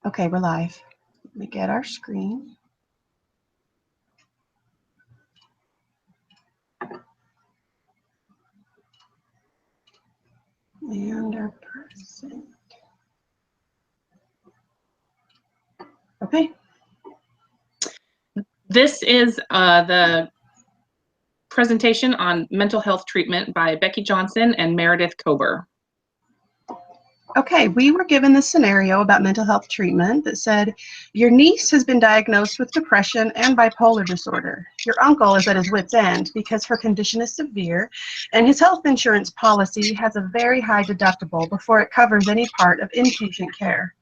Okay, we're live. Let me get our screen. And our person. Okay. This is the presentation on mental health treatment by Becky Johnson and Meredith Kober. Okay, we were given this scenario about mental health treatment that said, your niece has been diagnosed with depression and bipolar disorder. Your uncle is at his wit's end because her condition is severe and his health insurance policy has a very high deductible before it covers any part of inpatient care.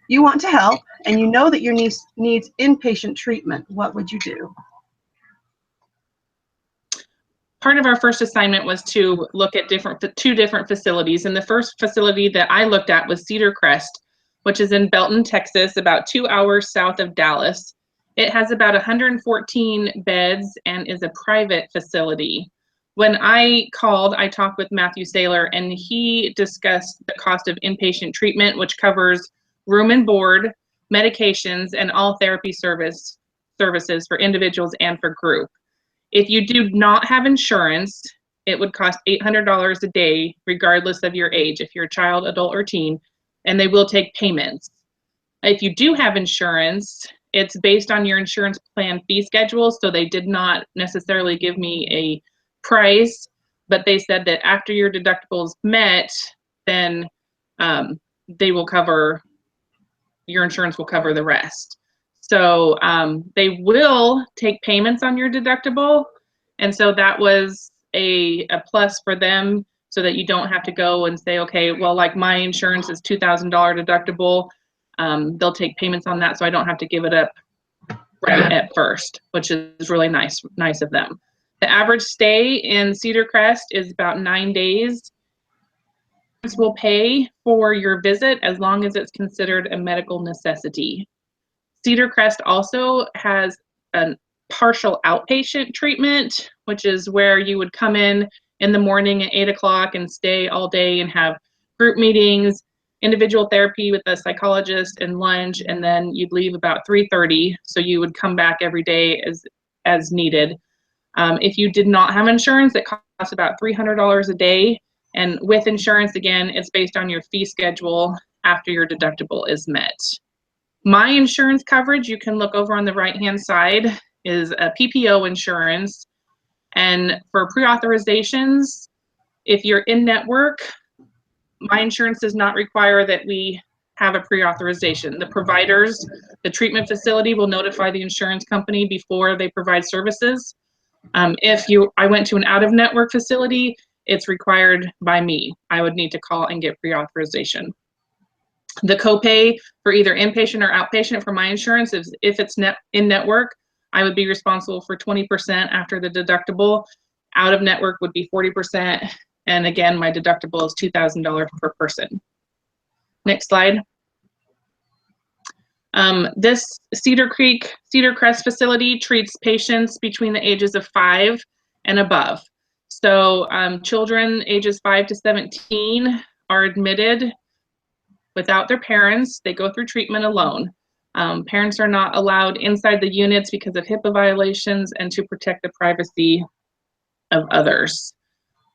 You want to help and you know that your niece needs inpatient treatment. What would you do? Part of our first assignment was to look at two different facilities. And the first facility that I looked at was Cedar Crest, which is in Belton, Texas, about 2 hours south of Dallas. It has about 114 beds and is a private facility. When I called, I talked with Matthew Saylor, and he discussed the cost of inpatient treatment, which covers room and board, medications, and all therapy services for individuals and for group. If you do not have insurance, it would cost $800 a day, regardless of your age, if you're a child, adult, or teen, and they will take payments. If you do have insurance, it's based on your insurance plan fee schedule, so they did not necessarily give me a price, but they said that after your deductible is met, then they will cover, your insurance will cover the rest. So they will take payments on your deductible. And so that was a plus for them, so that you don't have to go and say, okay, well, like my insurance is $2,000 deductible. They'll take payments on that, so I don't have to give it up right at first, which is really nice of them. The average stay in Cedar Crest is about 9 days. Will pay for your visit as long as it's considered a medical necessity. Cedar Crest also has a partial outpatient treatment, which is where you would come in the morning at 8 o'clock and stay all day and have group meetings, individual therapy with a psychologist, and lunch, and then you'd leave about 3:30. So you would come back every day as needed. If you did not have insurance, it costs about $300 a day. And with insurance, again, it's based on your fee schedule after your deductible is met. My insurance coverage, you can look over on the right-hand side, is a PPO insurance. And for pre-authorizations, if you're in network, my insurance does not require that we have a pre-authorization. The providers, the treatment facility will notify the insurance company before they provide services. If I went to an out-of-network facility, it's required by me. I would need to call and get pre-authorization. The copay for either inpatient or outpatient for my insurance is, if it's in network, I would be responsible for 20% after the deductible. Out of network would be 40%. And again, my deductible is $2,000 per person. Next slide. This Cedar Crest facility treats patients between the ages of 5 and above. So children ages 5 to 17 are admitted without their parents. They go through treatment alone. Parents are not allowed inside the units because of HIPAA violations and to protect the privacy of others.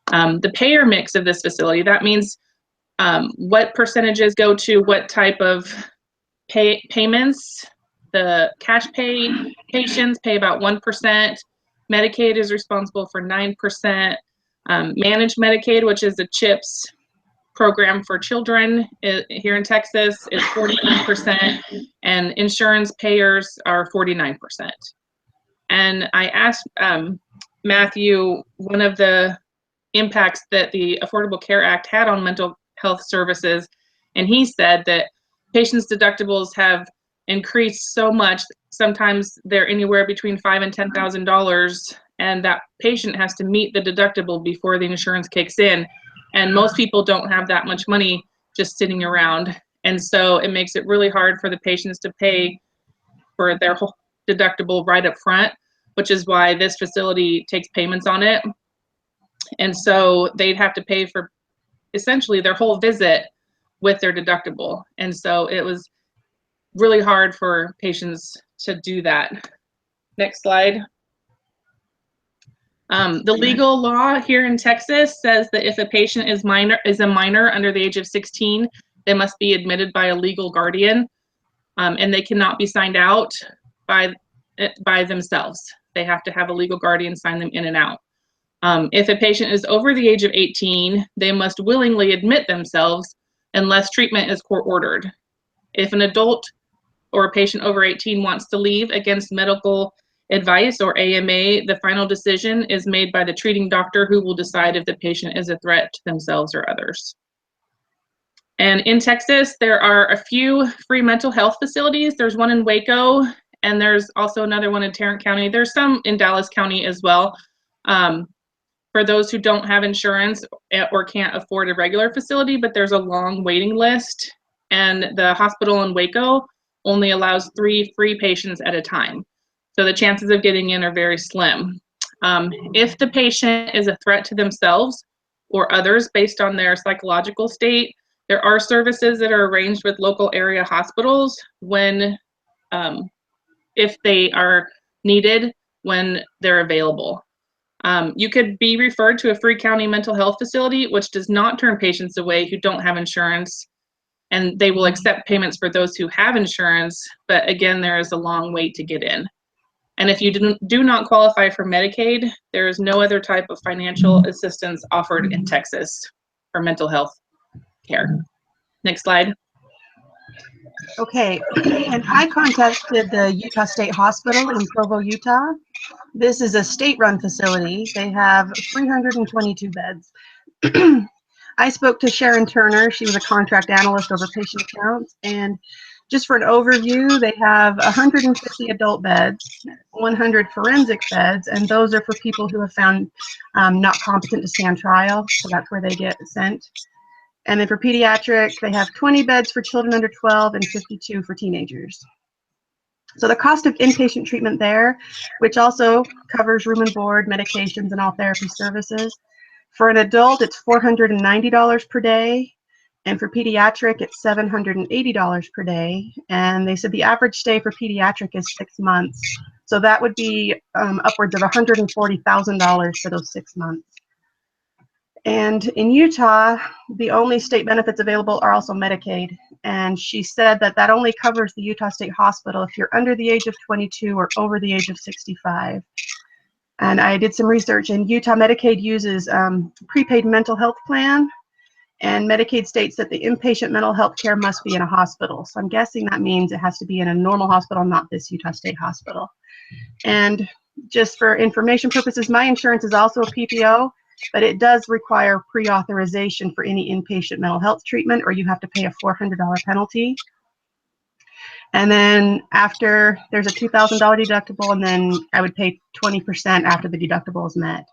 The payer mix of this facility, that means what percentages go to what type of payments. The cash pay patients pay about 1%. Medicaid is responsible for 9%. Managed Medicaid, which is a CHIPS program for children here in Texas, is 48%, and insurance payers are 49%. And I asked Matthew one of the impacts that the Affordable Care Act had on mental health services, and he said that patients' deductibles have increased so much. Sometimes they're anywhere between $5,000 and $10,000, and that patient has to meet the deductible before the insurance kicks in. And most people don't have that much money just sitting around. And so it makes it really hard for the patients to pay for their whole deductible right up front, which is why this facility takes payments on it. And so they'd have to pay for essentially their whole visit with their deductible. And so it was really hard for patients to do that. Next slide. The legal law here in Texas says that if a patient is a minor under the age of 16, they must be admitted by a legal guardian, and they cannot be signed out by themselves. They have to have a legal guardian sign them in and out. If a patient is over the age of 18, they must willingly admit themselves unless treatment is court ordered. If an adult or a patient over 18 wants to leave against medical advice or AMA, the final decision is made by the treating doctor, who will decide if the patient is a threat to themselves or others. And in Texas, there are a few free mental health facilities. There's one in Waco, and there's also another one in Tarrant County. There's some in Dallas County as well. For those who don't have insurance or can't afford a regular facility, but there's a long waiting list, and the hospital in Waco only allows 3 free patients at a time. So the chances of getting in are very slim. If the patient is a threat to themselves or others based on their psychological state, there are services that are arranged with local area hospitals when, if they are needed, when they're available. You could be referred to a free county mental health facility, which does not turn patients away who don't have insurance, and they will accept payments for those who have insurance, but again, there is a long wait to get in. And if you do not qualify for Medicaid, there is no other type of financial assistance offered in Texas for mental health care. Next slide. Okay, and I contacted the Utah State Hospital in Provo, Utah. This is a state-run facility. They have 322 beds. I spoke to Sharon Turner. She was a contract analyst over patient accounts. And just for an overview, they have 150 adult beds, 100 forensic beds, and those are for people who have found not competent to stand trial. So that's where they get sent. And then for pediatric, they have 20 beds for children under 12 and 52 for teenagers. So the cost of inpatient treatment there, which also covers room and board, medications, and all therapy services. For an adult, it's $490 per day. And for pediatric, it's $780 per day. And they said the average stay for pediatric is 6 months. So that would be upwards of $140,000 for those 6 months. And in Utah, the only state benefits available are also Medicaid. And she said that that only covers the Utah State Hospital if you're under the age of 22 or over the age of 65. And I did some research, and Utah Medicaid uses prepaid mental health plan, and Medicaid states that the inpatient mental health care must be in a hospital. So I'm guessing that means it has to be in a normal hospital, not this Utah State Hospital. And just for information purposes, my insurance is also a PPO, but it does require pre-authorization for any inpatient mental health treatment, or you have to pay a $400 penalty. And then after, there's a $2,000 deductible, and then I would pay 20% after the deductible is met.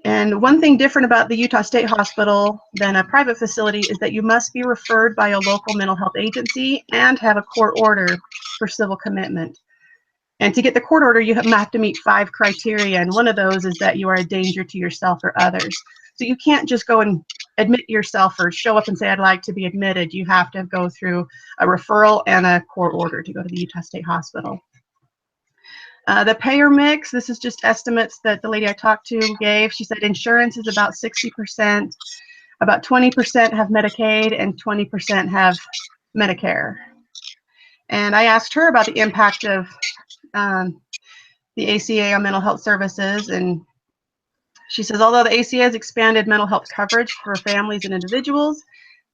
And one thing different about the Utah State Hospital than a private facility is that you must be referred by a local mental health agency and have a court order for civil commitment. And to get the court order, you have to meet 5 criteria, and one of those is that you are a danger to yourself or others. So you can't just go and admit yourself or show up and say, I'd like to be admitted. You have to go through a referral and a court order to go to the Utah State Hospital. The payer mix, this is just estimates that the lady I talked to gave. She said insurance is about 60%, about 20% have Medicaid, and 20% have Medicare. And I asked her about the impact of the ACA on mental health services, and she says, although the ACA has expanded mental health coverage for families and individuals,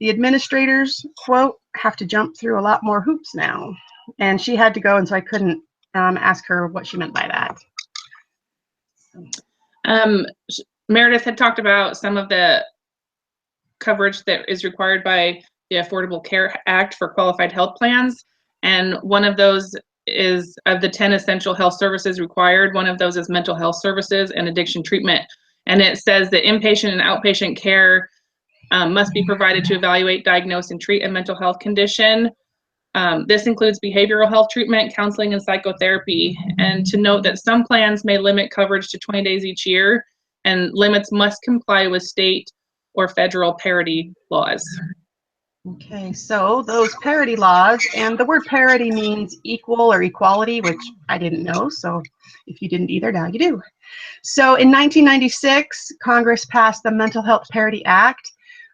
the administrators, quote, have to jump through a lot more hoops now. And she had to go, and so I couldn't ask her what she meant by that. Meredith had talked about some of the coverage that is required by the Affordable Care Act for qualified health plans. And one of those is, of the 10 essential health services required, one of those is mental health services and addiction treatment. And it says that inpatient and outpatient care must be provided to evaluate, diagnose, and treat a mental health condition. This includes behavioral health treatment, counseling, and psychotherapy. And to note that some plans may limit coverage to 20 days each year, and limits must comply with state or federal parity laws. Okay, so those parity laws, and the word parity means equal or equality, which I didn't know, so if you didn't either, now you do. So in 1996, Congress passed the Mental Health Parity Act,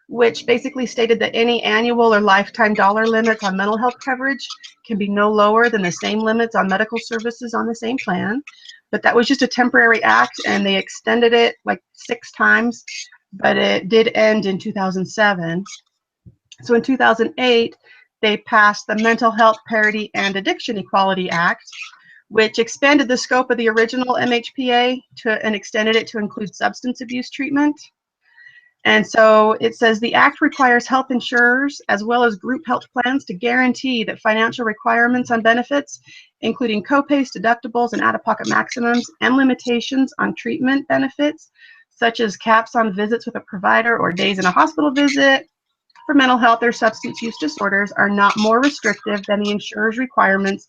which basically stated that any annual or lifetime dollar limits on mental health coverage can be no lower than the same limits on medical services on the same plan. But that was just a temporary act, and they extended it like 6 times, but it did end in 2007. So in 2008, they passed the Mental Health Parity and Addiction Equality Act, which expanded the scope of the original MHPA and extended it to include substance abuse treatment. And so it says the act requires health insurers as well as group health plans to guarantee that financial requirements on benefits, including copays, deductibles, and out-of-pocket maximums, and limitations on treatment benefits, such as caps on visits with a provider or days in a hospital visit, for mental health or substance use disorders are not more restrictive than the insurer's requirements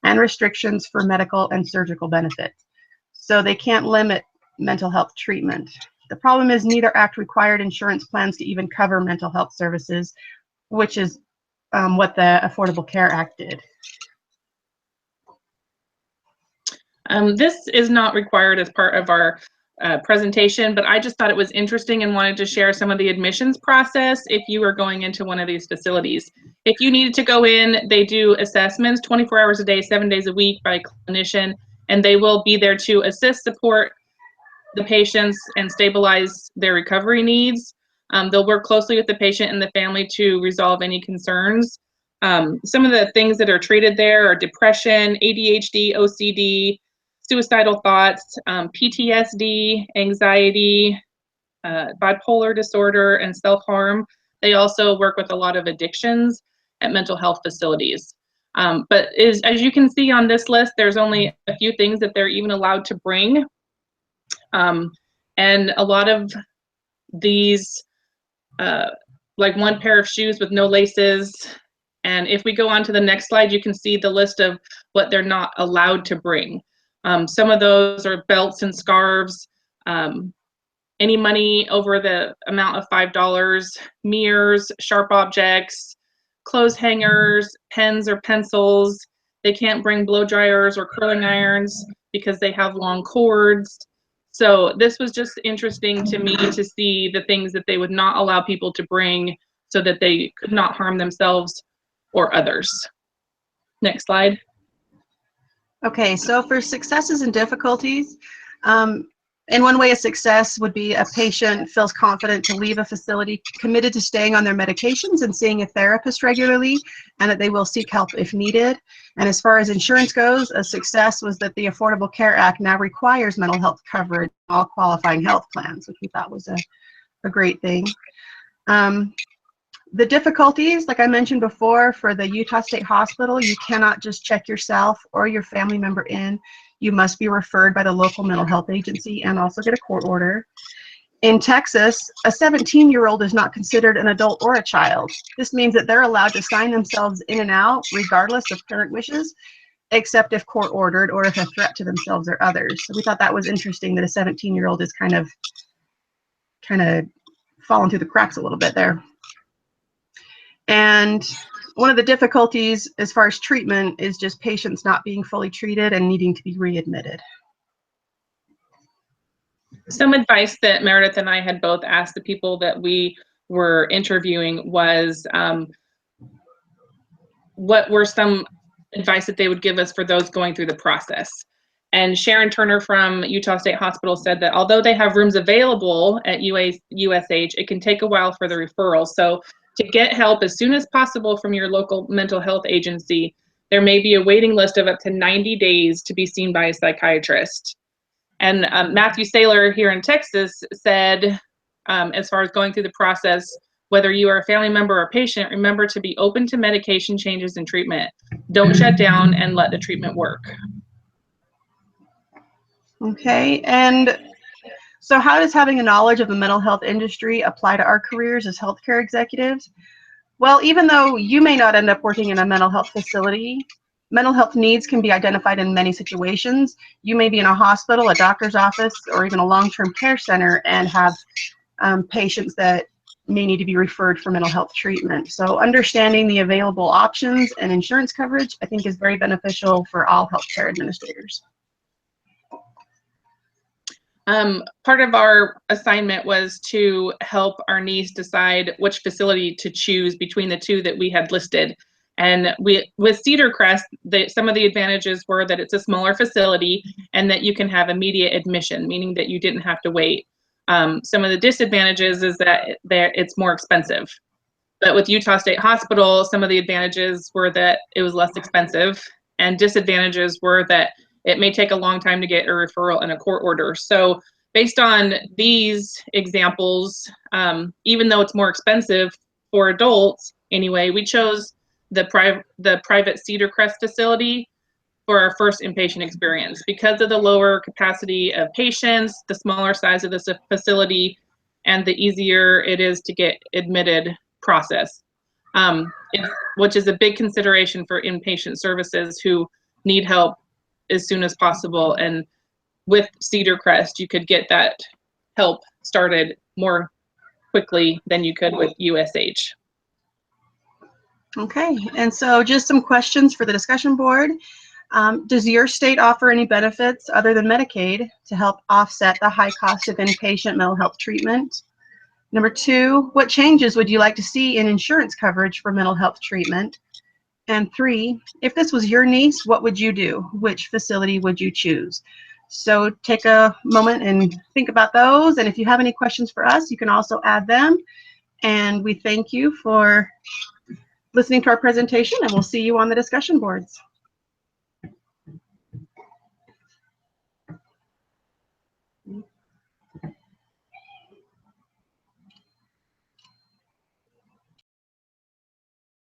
and restrictions for medical and surgical benefits. So they can't limit mental health treatment. The problem is neither act required insurance plans to even cover mental health services, which is what the Affordable Care Act did. This is not required as part of our presentation, but I just thought it was interesting and wanted to share some of the admissions process if you are going into one of these facilities. If you needed to go in, they do assessments 24 hours a day, 7 days a week by a clinician, and they will be there to assist, support the patients and stabilize their recovery needs. They'll work closely with the patient and the family to resolve any concerns. Some of the things that are treated there are depression, ADHD, OCD, suicidal thoughts, PTSD, anxiety, bipolar disorder, and self-harm. They also work with a lot of addictions at mental health facilities. But as you can see on this list, there's only a few things that they're even allowed to bring. And a lot of these, like one pair of shoes with no laces. And if we go on to the next slide, you can see the list of what they're not allowed to bring. Some of those are belts and scarves, any money over the amount of $5, mirrors, sharp objects, clothes hangers, pens or pencils. They can't bring blow dryers or curling irons because they have long cords. So this was just interesting to me to see the things that they would not allow people to bring so that they could not harm themselves or others. Next slide. Okay, so for successes and difficulties, in one way a success would be a patient feels confident to leave a facility, committed to staying on their medications and seeing a therapist regularly, and that they will seek help if needed. And as far as insurance goes, a success was that the Affordable Care Act now requires mental health coverage in all qualifying health plans, which we thought was a great thing. The difficulties, like I mentioned before, for the Utah State Hospital, you cannot just check yourself or your family member in. You must be referred by the local mental health agency and also get a court order. In Texas, a 17-year-old is not considered an adult or a child. This means that they're allowed to sign themselves in and out regardless of parent wishes, except if court ordered or if a threat to themselves or others. So we thought that was interesting that a 17-year-old is kind of fallen through the cracks a little bit there. And one of the difficulties as far as treatment is just patients not being fully treated and needing to be readmitted. Some advice that Meredith and I had both asked the people that we were interviewing was what were some advice that they would give us for those going through the process. And Sharon Turner from Utah State Hospital said that although they have rooms available at USH, it can take a while for the referral. So to get help as soon as possible from your local mental health agency, there may be a waiting list of up to 90 days to be seen by a psychiatrist. And Matthew Saylor here in Texas said, as far as going through the process, whether you are a family member or patient, remember to be open to medication changes and treatment. Don't shut down and let the treatment work. Okay, and so how does having a knowledge of the mental health industry apply to our careers as healthcare executives? Well, even though you may not end up working in a mental health facility, mental health needs can be identified in many situations. You may be in a hospital, a doctor's office, or even a long-term care center and have patients that may need to be referred for mental health treatment. So understanding the available options and insurance coverage, I think, is very beneficial for all healthcare administrators. Part of our assignment was to help our niece decide which facility to choose between the two that we had listed. And with Cedar Crest, some of the advantages were that it's a smaller facility and that you can have immediate admission, meaning that you didn't have to wait. Some of the disadvantages is that it's more expensive. But with Utah State Hospital, some of the advantages were that it was less expensive, and disadvantages were that it may take a long time to get a referral and a court order. So based on these examples, even though it's more expensive for adults anyway, we chose the private Cedar Crest facility for our first inpatient experience because of the lower capacity of patients, the smaller size of the facility, and the easier it is to get admitted process, which is a big consideration for inpatient services who need help as soon as possible. And with Cedar Crest, you could get that help started more quickly than you could with USH. Okay, and so just some questions for the discussion board. Does your state offer any benefits other than Medicaid to help offset the high cost of inpatient mental health treatment? Number 2, what changes would you like to see in insurance coverage for mental health treatment? And 3, if this was your niece, what would you do? Which facility would you choose? So take a moment and think about those. And if you have any questions for us, you can also add them. And we thank you for listening to our presentation, and we'll see you on the discussion boards.